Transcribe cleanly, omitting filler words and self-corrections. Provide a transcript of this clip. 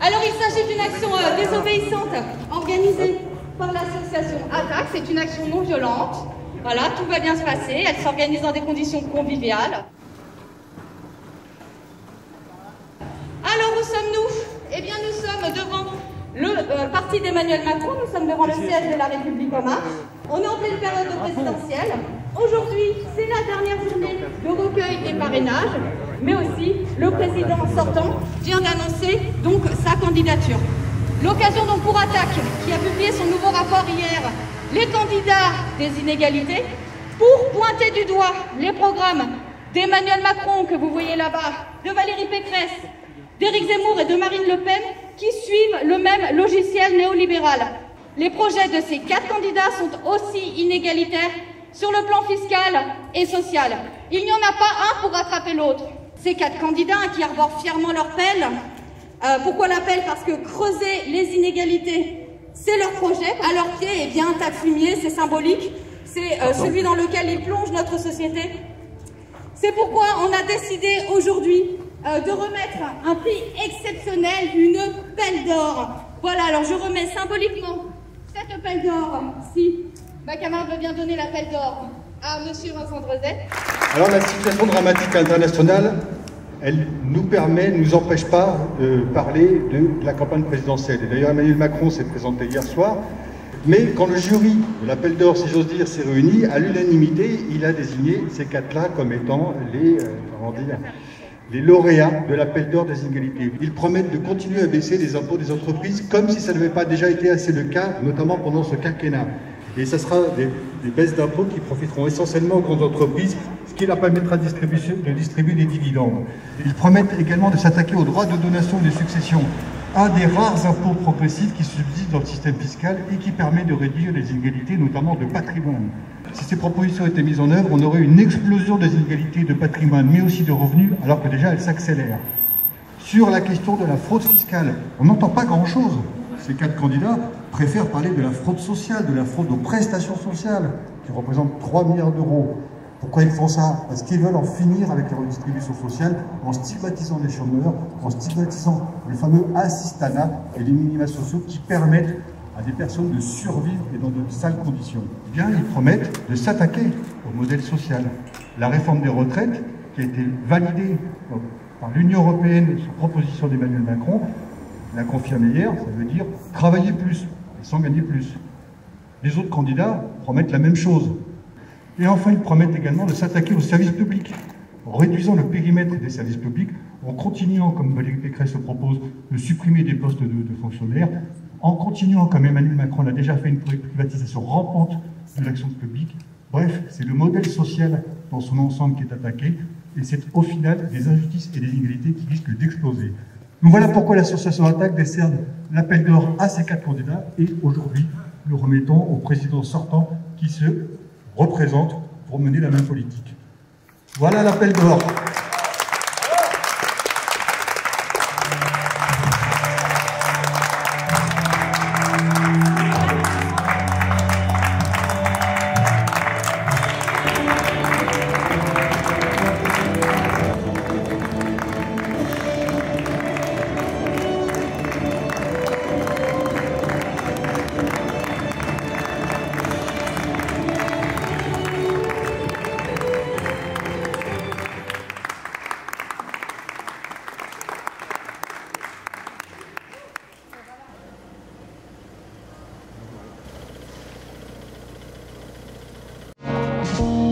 Alors il s'agit d'une action désobéissante organisée par l'association ATTAC. C'est une action non violente. Voilà, tout va bien se passer. Elle s'organise dans des conditions conviviales. Alors où sommes-nous? Eh bien nous sommes devant le parti d'Emmanuel Macron. Nous sommes devant le siège de La République En Marche. On est en pleine période présidentielle. Aujourd'hui, c'est la dernière journée de recueil des parrainages, mais aussi le président sortant vient d'annoncer donc sa candidature. L'occasion donc pour ATTAC, qui a publié son nouveau rapport hier, les candidats des inégalités, pour pointer du doigt les programmes d'Emmanuel Macron, que vous voyez là-bas, de Valérie Pécresse, d'Éric Zemmour et de Marine Le Pen, qui suivent le même logiciel néolibéral. Les projets de ces 4 candidats sont aussi inégalitaires sur le plan fiscal et social. Il n'y en a pas un pour rattraper l'autre. Ces 4 candidats qui arborent fièrement leur pelle. Pourquoi la pelle? Parce que creuser les inégalités, c'est leur projet. À leur pied, eh bien, un tas de fumier, c'est symbolique. C'est celui dans lequel ils plongent notre société. C'est pourquoi on a décidé aujourd'hui de remettre un prix exceptionnel, une pelle d'or. Voilà, alors je remets symboliquement cette pelle d'or. Si ma camarade veut bien donner la pelle d'or à monsieur Vincent Drezet. Alors la situation dramatique internationale, elle nous empêche pas de parler de la campagne présidentielle. Et d'ailleurs Emmanuel Macron s'est présenté hier soir, mais quand le jury de l'appel d'or, si j'ose dire, s'est réuni, à l'unanimité, il a désigné ces 4-là comme étant les lauréats de l'appel d'or des inégalités. Ils promettent de continuer à baisser les impôts des entreprises comme si ça n'avait pas déjà été assez le cas, notamment pendant ce quinquennat. Et ce sera des baisses d'impôts qui profiteront essentiellement aux grandes entreprises, ce qui leur permettra de distribuer des dividendes. Ils promettent également de s'attaquer aux droits de donation et de succession, un des rares impôts progressifs qui subsistent dans le système fiscal et qui permet de réduire les inégalités, notamment de patrimoine. Si ces propositions étaient mises en œuvre, on aurait une explosion des inégalités de patrimoine, mais aussi de revenus, alors que déjà elles s'accélèrent. Sur la question de la fraude fiscale, on n'entend pas grand-chose. Ces 4 candidats préfèrent parler de la fraude sociale, de la fraude aux prestations sociales, qui représente 3 milliards d'euros. Pourquoi ils font ça? Parce qu'ils veulent en finir avec la redistribution sociale, en stigmatisant les chômeurs, en stigmatisant le fameux assistanat et les minima sociaux qui permettent à des personnes de survivre et dans de sales conditions. Eh bien, ils promettent de s'attaquer au modèle social. La réforme des retraites, qui a été validée par l'Union européenne sur proposition d'Emmanuel Macron, l'a confirmé hier, ça veut dire travailler plus et sans gagner plus. Les autres candidats promettent la même chose. Et enfin, ils promettent également de s'attaquer aux services publics, en réduisant le périmètre des services publics, en continuant, comme Valérie Pécresse le propose, de supprimer des postes de fonctionnaires, en continuant, comme Emmanuel Macron l'a déjà fait, une privatisation rampante de l'action publique. Bref, c'est le modèle social dans son ensemble qui est attaqué, et c'est au final des injustices et des inégalités qui risquent d'exploser. Donc voilà pourquoi l'association ATTAC décerne l'appel d'or à ces 4 candidats, et aujourd'hui, nous remettons au président sortant qui se représente pour mener la même politique. Voilà l'appel d'or. Thank you.